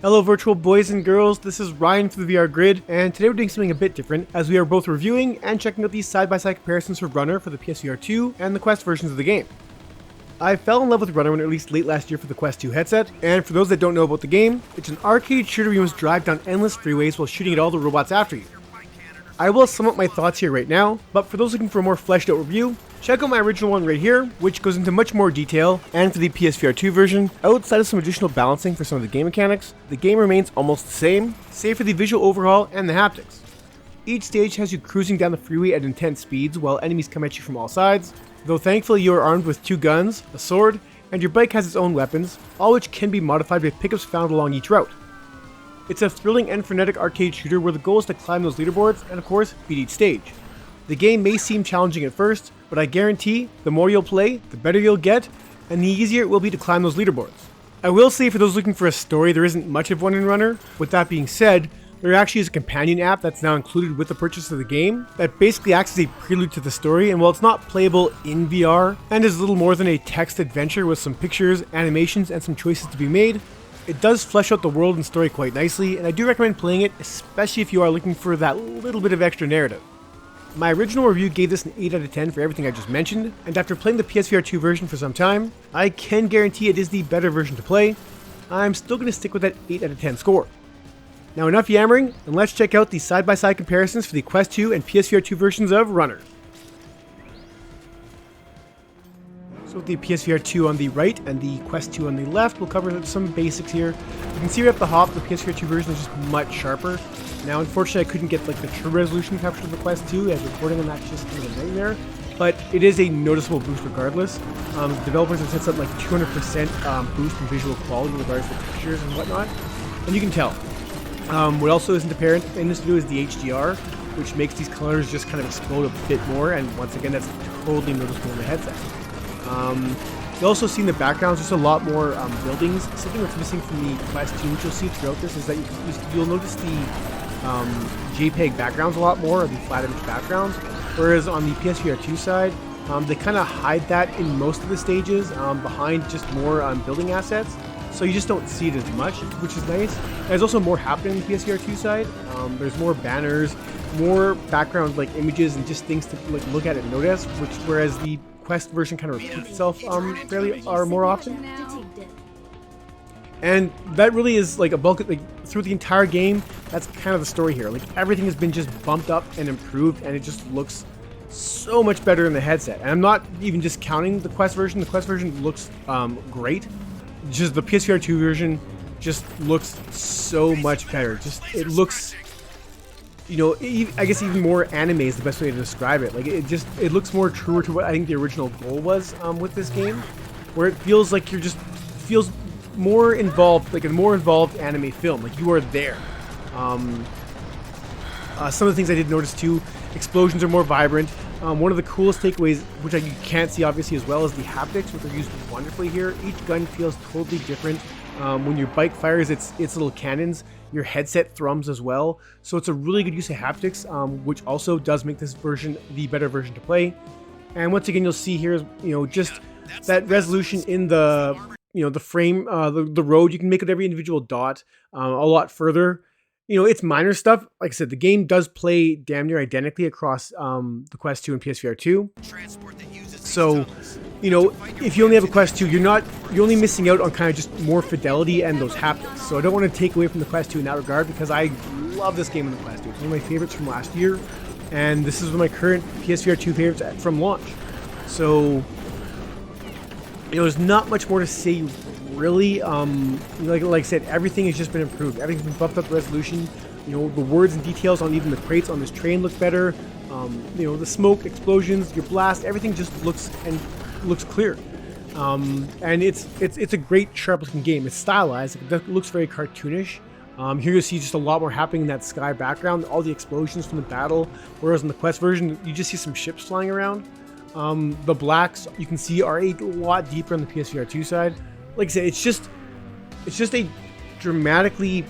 Hello virtual boys and girls, this is Ryan for the VR Grid, and today we're doing something a bit different as we are both reviewing and checking out these side-by-side comparisons for Runner for the PSVR 2 and the Quest versions of the game. I fell in love with Runner when it released late last year for the Quest 2 headset, and for those that don't know about the game, it's an arcade shooter where you must drive down endless freeways while shooting at all the robots after you. I will sum up my thoughts here right now, but for those looking for a more fleshed out review, check out my original one right here, which goes into much more detail, and for the PSVR 2 version, outside of some additional balancing for some of the game mechanics, the game remains almost the same, save for the visual overhaul and the haptics. Each stage has you cruising down the freeway at intense speeds while enemies come at you from all sides, though thankfully you are armed with 2 guns, a sword, and your bike has its own weapons, all which can be modified by pickups found along each route. It's a thrilling and frenetic arcade shooter where the goal is to climb those leaderboards and of course beat each stage. The game may seem challenging at first, but I guarantee the more you'll play, the better you'll get, and the easier it will be to climb those leaderboards. I will say for those looking for a story, there isn't much of one in Runner. With that being said, there actually is a companion app that's now included with the purchase of the game that basically acts as a prelude to the story, and while it's not playable in VR and is little more than a text adventure with some pictures, animations, and some choices to be made, it does flesh out the world and story quite nicely, and I do recommend playing it, especially if you are looking for that little bit of extra narrative. My original review gave this an 8 out of 10 for everything I just mentioned, and after playing the PSVR 2 version for some time, I can guarantee it is the better version to play. I'm still going to stick with that 8 out of 10 score. Now enough yammering, and let's check out the side-by-side comparisons for the Quest 2 and PSVR 2 versions of Runner. So with the PSVR 2 on the right and the Quest 2 on the left, we'll cover some basics here. You can see right off the hop, the PSVR 2 version is just much sharper. Now unfortunately I couldn't get like the true resolution captured of the Quest 2, as recording on that's just kind of a nightmare, but it is a noticeable boost regardless. Developers have set something like 200% boost in visual quality in regards to pictures and whatnot, and you can tell. What also isn't apparent in this video is the HDR, which makes these colors just kind of explode a bit more, and once again that's totally noticeable in the headset. You also see in the backgrounds just a lot more buildings. Something that's missing from the Quest 2, which you'll see throughout this, is that you'll notice the JPEG backgrounds a lot more, or the flat image backgrounds, whereas on the PSVR 2 side, they kind of hide that in most of the stages behind just more building assets, so you just don't see it as much, which is nice. There's also more happening on the PSVR 2 side. There's more banners, more background like images, and just things to like look at and notice, whereas the Quest version kind of repeats itself more often. And that really is like a bulk of, like, through the entire game, that's kind of the story here. Like everything has been just bumped up and improved, and it just looks so much better in the headset. And I'm not even just counting the Quest version. The Quest version looks great. Just the PSVR 2 version just looks so much better. Just it looks, you know, I guess even more anime is the best way to describe it. Like it looks more truer to what I think the original goal was with this game, where it feels like feels more involved, like a more involved anime film. Like you are there. Some of the things I did notice too, explosions are more vibrant. One of the coolest takeaways, which you can't see obviously as well, is the haptics, which are used wonderfully here. Each gun feels totally different. When your bike fires its little cannons, your headset thrums as well. So it's a really good use of haptics, which also does make this version the better version to play. And once again, you'll see here is, you know, just that resolution in the, you know, the frame, the road. You can make it every individual dot a lot further. You know, it's minor stuff. Like I said, the game does play damn near identically across the Quest 2 and PSVR 2. So, you know, if you only have a Quest 2, you're only missing out on kind of just more fidelity and those haptics. So I don't want to take away from the Quest 2 in that regard, because I love this game in the Quest 2. It's one of my favorites from last year, and this is one of my current PSVR 2 favorites from launch. So, you know, there's not much more to say really. Like I said, everything has just been improved. Everything's been bumped up the resolution. You know, the words and details on even the crates on this train look better. You know, the smoke, explosions, your blast, everything just looks clear. And it's a great, sharp-looking game. It's stylized. It looks very cartoonish. Here you see just a lot more happening in that sky background, all the explosions from the battle, whereas in the Quest version, you just see some ships flying around. The blacks, you can see, are a lot deeper on the PSVR 2 side. Like I said, it's just a dramatically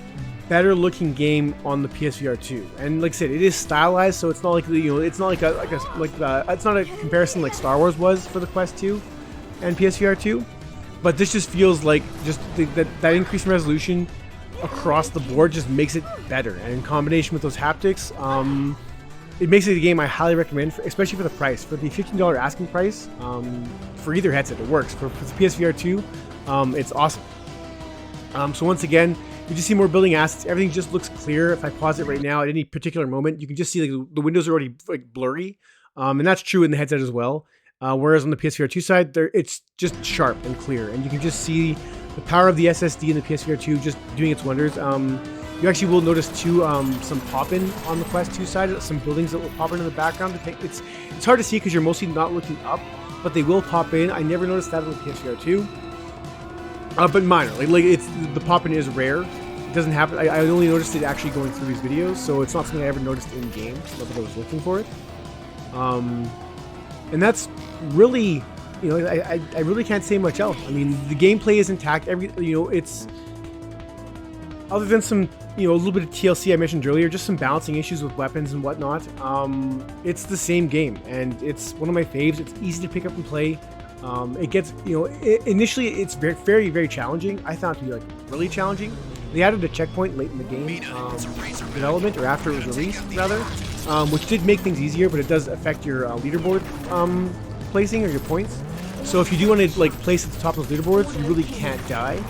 better looking game on the PSVR 2, and like I said, it is stylized, so it's not like, you know, it's not like it's not a comparison like Star Wars was for the Quest 2 and PSVR 2, but this just feels like just that increase in resolution across the board just makes it better. And in combination with those haptics, it makes it a game I highly recommend, especially for the price. For the $15 asking price, for either headset, it works. For the PSVR 2, it's awesome. So once again, you just see more building assets. Everything just looks clear. If I pause it right now at any particular moment, you can just see like the windows are already like blurry, and that's true in the headset as well. Whereas on the PSVR 2 side, it's just sharp and clear, and you can just see the power of the SSD in the PSVR 2 just doing its wonders. You actually will notice too some pop-in on the Quest 2 side, some buildings that will pop in the background. It's hard to see because you're mostly not looking up, but they will pop in. I never noticed that on the PSVR 2. But minor, like the pop-in is rare. It doesn't happen. I only noticed it actually going through these videos, so it's not something I ever noticed in game. Not that I was looking for it. And that's really, you know, I really can't say much else. I mean, the gameplay is intact. It's other than some, a little bit of TLC I mentioned earlier, just some balancing issues with weapons and whatnot. It's the same game, and it's one of my faves. It's easy to pick up and play. It gets, initially it's very, very challenging. I found it to be like really challenging. They added a checkpoint late in the game, development, or after it was released rather, which did make things easier, but it does affect your leaderboard placing or your points. So if you do want to like place at the top of those leaderboards, you really can't die.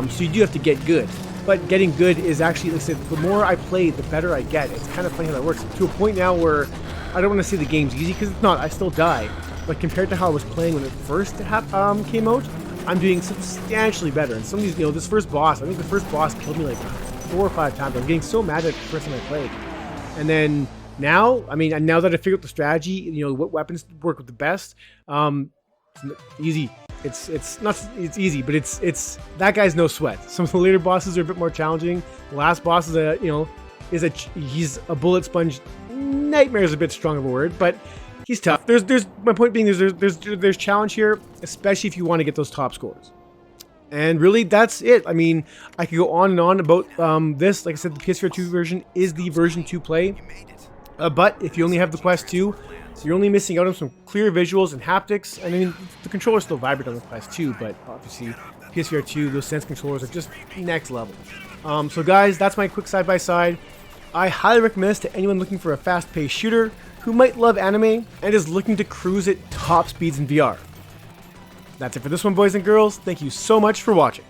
So you do have to get good. But getting good is actually, like I said, the more I play, the better I get. It's kind of funny how that works. To a point now where I don't want to say the game's easy, because it's not. I still die. But compared to how I was playing when it first came out, I'm doing substantially better. And some of these, this first boss, I think the first boss killed me like 4 or 5 times. I was getting so mad at the first time I played. And then now, now that I figured out the strategy, what weapons work with the best, easy. It's easy, but it's that guy's no sweat. Some of the later bosses are a bit more challenging. The last boss is he's a bullet sponge. Nightmare is a bit strong of a word, but he's tough. There's my point being there's challenge here, especially if you want to get those top scores. And really, that's it. I mean, I could go on and on about this. Like I said, the PS4 2 version is the version to play. But if you only have the Quest 2, you're only missing out on some clear visuals and haptics. I mean, the controller's still vibrant on the Quest 2, but obviously, PSVR 2, those Sense controllers are just next level. So guys, that's my quick side-by-side. I highly recommend this to anyone looking for a fast-paced shooter who might love anime and is looking to cruise at top speeds in VR. That's it for this one, boys and girls. Thank you so much for watching.